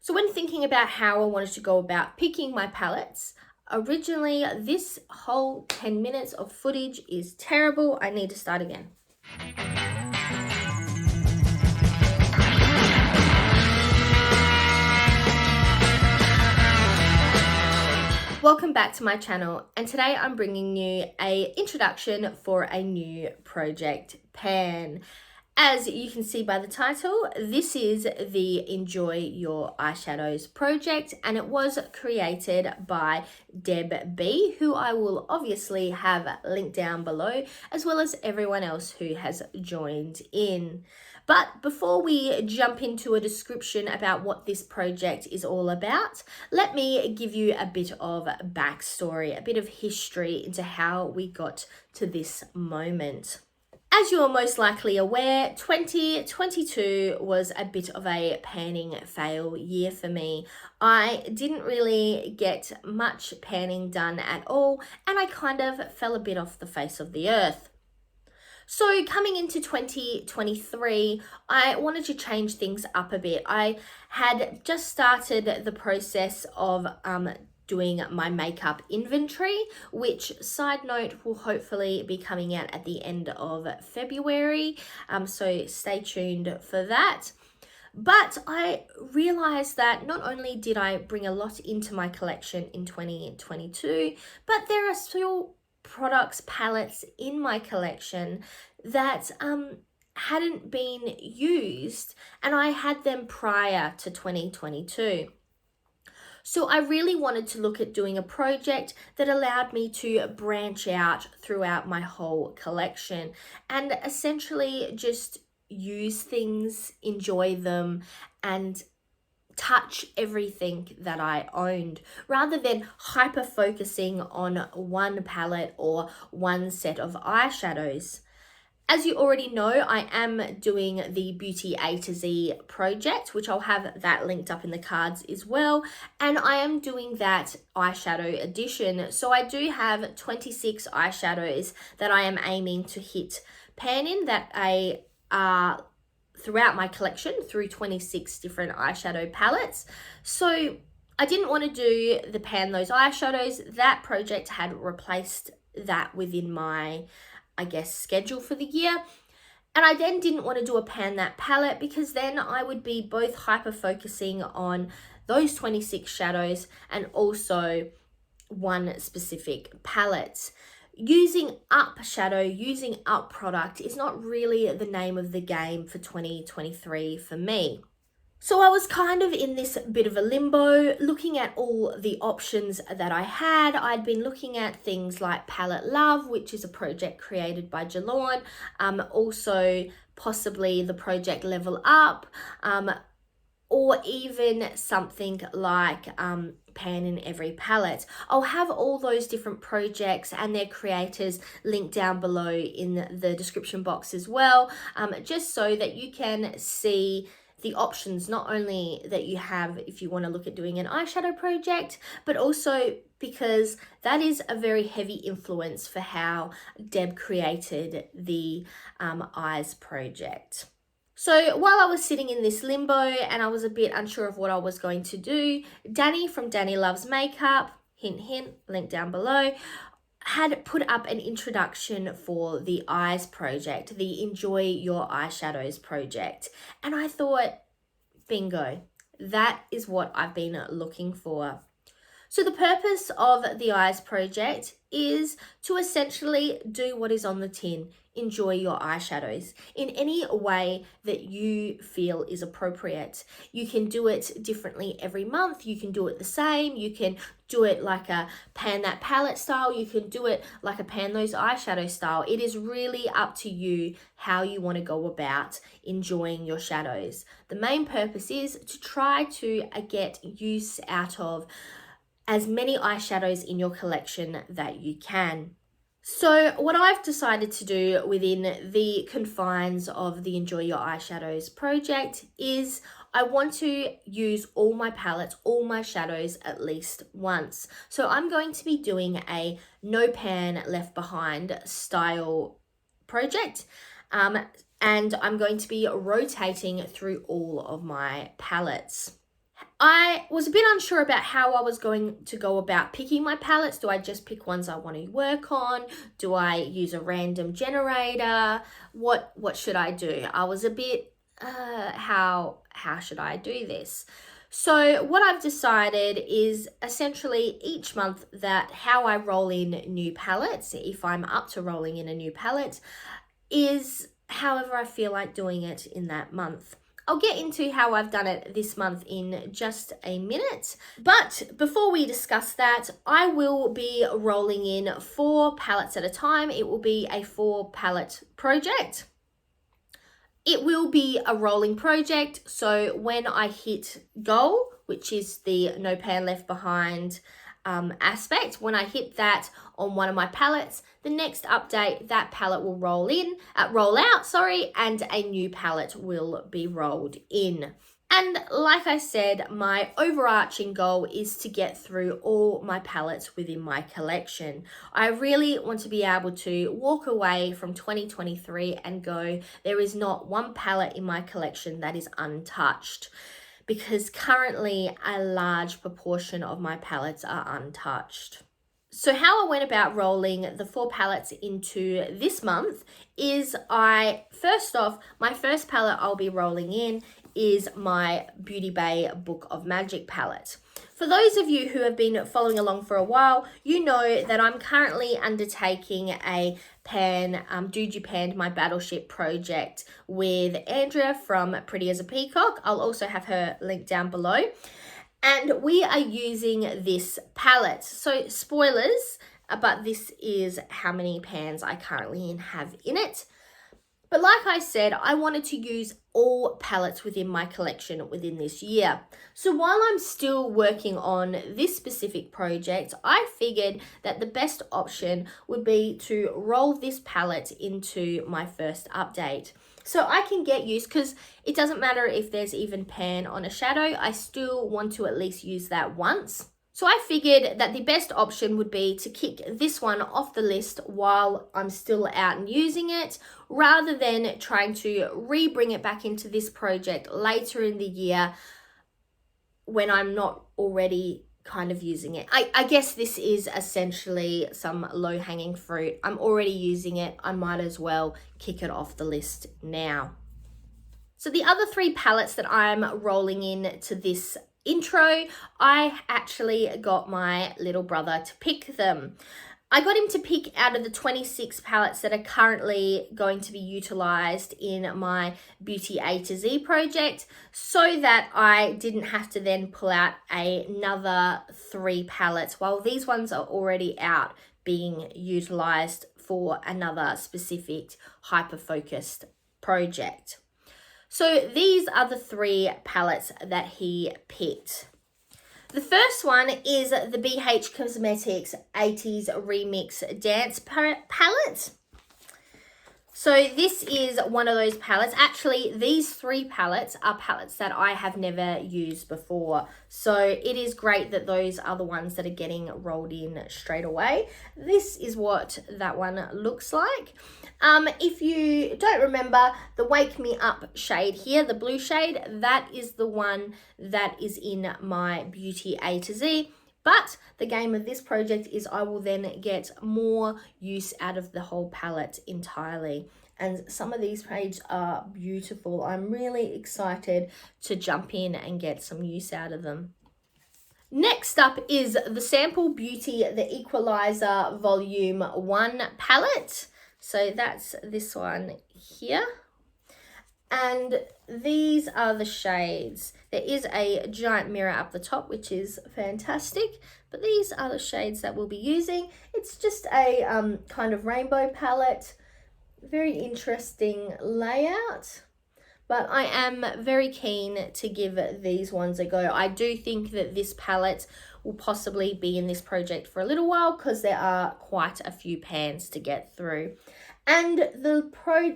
So when thinking about how I wanted to go about picking my palettes, originally this whole 10 minutes of footage is terrible. I need to start again. Welcome back to my channel, and today I'm bringing you an introduction for a new project pan. As you can see by the title, this is the Enjoy Your Eyeshadows project, and it was created by Deb B, who I will obviously have linked down below, as well as everyone else who has joined in. But before we jump into a description about what this project is all about, let me give you a bit of backstory, a bit of history into how we got to this moment. As you're most likely aware, 2022 was a bit of a panning fail year for me. I didn't really get much panning done at all, and I kind of fell a bit off the face of the earth. So coming into 2023, I wanted to change things up a bit. I had just started the process of doing my makeup inventory, which, side note, will hopefully be coming out at the end of February. So stay tuned for that. But I realized that not only did I bring a lot into my collection in 2022, but there are still products, palettes in my collection that hadn't been used, and I had them prior to 2022. So I really wanted to look at doing a project that allowed me to branch out throughout my whole collection and essentially just use things, enjoy them, and touch everything that I owned, rather than hyper focusing on one palette or one set of eyeshadows. As you already know, I am doing the Beauty A to Z project, which I'll have that linked up in the cards as well. And I am doing that eyeshadow edition. So I do have 26 eyeshadows that I am aiming to hit pan in, that I are throughout my collection through 26 different eyeshadow palettes. So I didn't want to do the pan those eyeshadows. That project had replaced that within my, I guess, schedule for the year. And I then didn't want to do a pan that palette, because then I would be both hyper focusing on those 26 shadows and also one specific palette. Using up shadow, using up product is not really the name of the game for 2023 for me. So I was kind of in this bit of a limbo, looking at all the options that I had. I'd been looking at things like Palette Love, which is a project created by Jalon, also possibly the project Level Up, or even something like pan in every palette. I'll have all those different projects and their creators linked down below in the description box as well, just so that you can see the options, not only that you have if you want to look at doing an eyeshadow project, but also because that is a very heavy influence for how Deb created the eyes project. So while I was sitting in this limbo and I was a bit unsure of what I was going to do, Danny from Danny Loves Makeup, hint hint, link down below, had put up an introduction for the eyes project, the Enjoy Your Eyeshadows project. And I thought, bingo, that is what I've been looking for. So the purpose of the eyes project is to essentially do what is on the tin. Enjoy your eyeshadows in any way that you feel is appropriate. You can do it differently every month. You can do it the same. You can do it like a pan that palette style. You can do it like a pan those eyeshadow style. It is really up to you how you want to go about enjoying your shadows. The main purpose is to try to get use out of as many eyeshadows in your collection that you can. So what I've decided to do within the confines of the Enjoy Your Eyeshadows project is I want to use all my palettes, all my shadows at least once. So I'm going to be doing a no pan left behind style project. And I'm going to be rotating through all of my palettes. I was a bit unsure about how I was going to go about picking my palettes. Do I just pick ones I want to work on? Do I use a random generator? What should I do? I was a bit, how should I do this? So what I've decided is essentially each month that how I roll in new palettes, if I'm up to rolling in a new palette, is however I feel like doing it in that month. I'll get into how I've done it this month in just a minute. But before we discuss that, I will be rolling in 4 palettes at a time. It will be a 4 palette project. It will be a rolling project. So when I hit goal, which is the no pan left behind aspect, when I hit that on one of my palettes, the next update, that palette will roll out, and a new palette will be rolled in. And like I said, my overarching goal is to get through all my palettes within my collection. I really want to be able to walk away from 2023 and go, there is not one palette in my collection that is untouched, because currently a large proportion of my palettes are untouched. So how I went about rolling the 4 palettes into this month is my first palette I'll be rolling in is my Beauty Bay Book of Magic palette. For those of you who have been following along for a while, you know that I'm currently undertaking a Dude Panned My Battleship project with Andrea from Pretty as a Peacock. I'll also have her link down below. And we are using this palette. So spoilers, but this is how many pans I currently have in it. But like I said, I wanted to use all palettes within my collection within this year. So while I'm still working on this specific project, I figured that the best option would be to roll this palette into my first update. So I can get used, because it doesn't matter if there's even pan on a shadow, I still want to at least use that once. So I figured that the best option would be to kick this one off the list while I'm still out and using it, rather than trying to re-bring it back into this project later in the year when I'm not already kind of using it. I guess this is essentially some low-hanging fruit. I'm already using it. I might as well kick it off the list now. So the other 3 palettes that I'm rolling in to this intro, I actually got my little brother to pick them. I got him to pick out of the 26 palettes that are currently going to be utilized in my Beauty A to Z project, so that I didn't have to then pull out another 3 palettes while these ones are already out being utilized for another specific hyper-focused project. So these are the 3 palettes that he picked. The first one is the BH Cosmetics 80s Remix Dance palette. So this is one of those palettes. Actually, these 3 palettes are palettes that I have never used before. So it is great that those are the ones that are getting rolled in straight away. This is what that one looks like. If you don't remember, the Wake Me Up shade here, the blue shade, that is the one that is in my Beauty A to Z. But the game of this project is I will then get more use out of the whole palette entirely. And some of these shades are beautiful. I'm really excited to jump in and get some use out of them. Next up is the Sample Beauty The Equalizer Volume 1 palette. So that's this one here. And these are the shades. There is a giant mirror up the top, which is fantastic, but these are the shades that we'll be using. It's just a kind of rainbow palette, very interesting layout, but I am very keen to give these ones a go. I do think that this palette will possibly be in this project for a little while, because there are quite a few pans to get through. And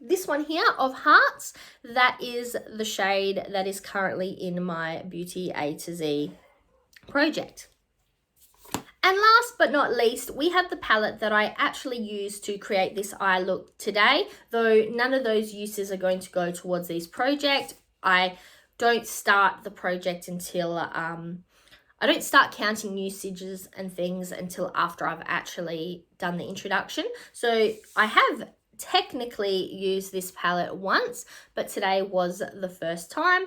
this one here of Hearts, that is the shade that is currently in my Beauty A to Z project. And last but not least, we have the palette that I actually used to create this eye look today, though none of those uses are going to go towards this project. I don't start the project until I don't start counting usages and things until after I've actually done the introduction. So I have technically used this palette once, but today was the first time.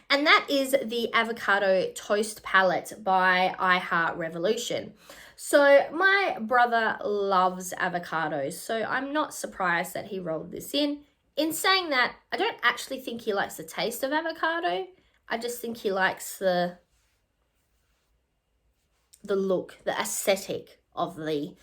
And that is the Avocado Toast palette by I Heart Revolution. So my brother loves avocados, so I'm not surprised that he rolled this in. In saying that, I don't actually think he likes the taste of avocado. I just think he likes the look, the aesthetic of the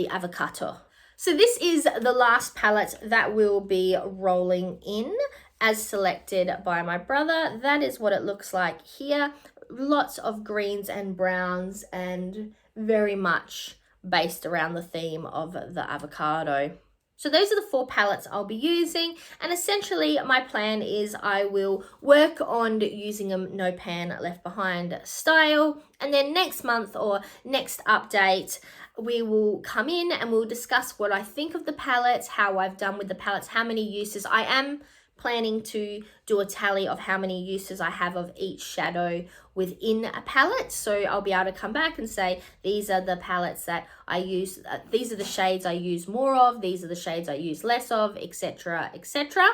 avocado. So this is the last palette that will be rolling in as selected by my brother. That is what it looks like here. Lots of greens and browns and very much based around the theme of the avocado. So those are the 4 palettes I'll be using, and essentially my plan is I will work on using them no pan left behind style, and then next month or next update we will come in and we'll discuss what I think of the palettes, how I've done with the palettes, how many uses. I am planning to do a tally of how many uses I have of each shadow within a palette, so I'll be able to come back and say these are the palettes that I use, these are the shades I use more of, these are the shades I use less of, etc, etc.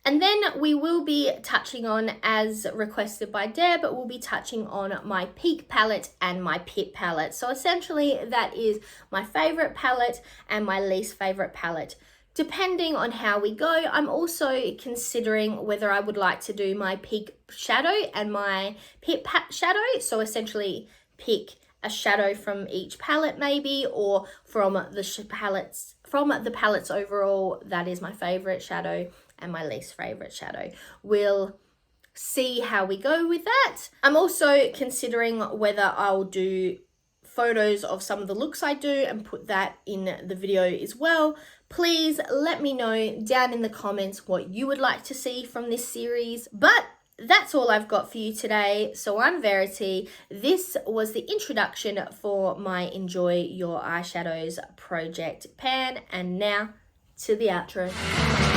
And then we will be touching on, as requested by Deb, we'll be touching on my Peak palette and my Pit palette. So essentially that is my favorite palette and my least favorite palette. Depending on how we go, I'm also considering whether I would like to do my Peak shadow and my Pit shadow. So essentially pick a shadow from each palette maybe, or from the palettes overall, that is my favorite shadow and my least favorite shadow. We'll see how we go with that. I'm also considering whether I'll do photos of some of the looks I do and put that in the video as well. Please let me know down in the comments what you would like to see from this series. But that's all I've got for you today. So I'm Verity. This was the introduction for my Enjoy Your Eyeshadows project pan, and now to the outro.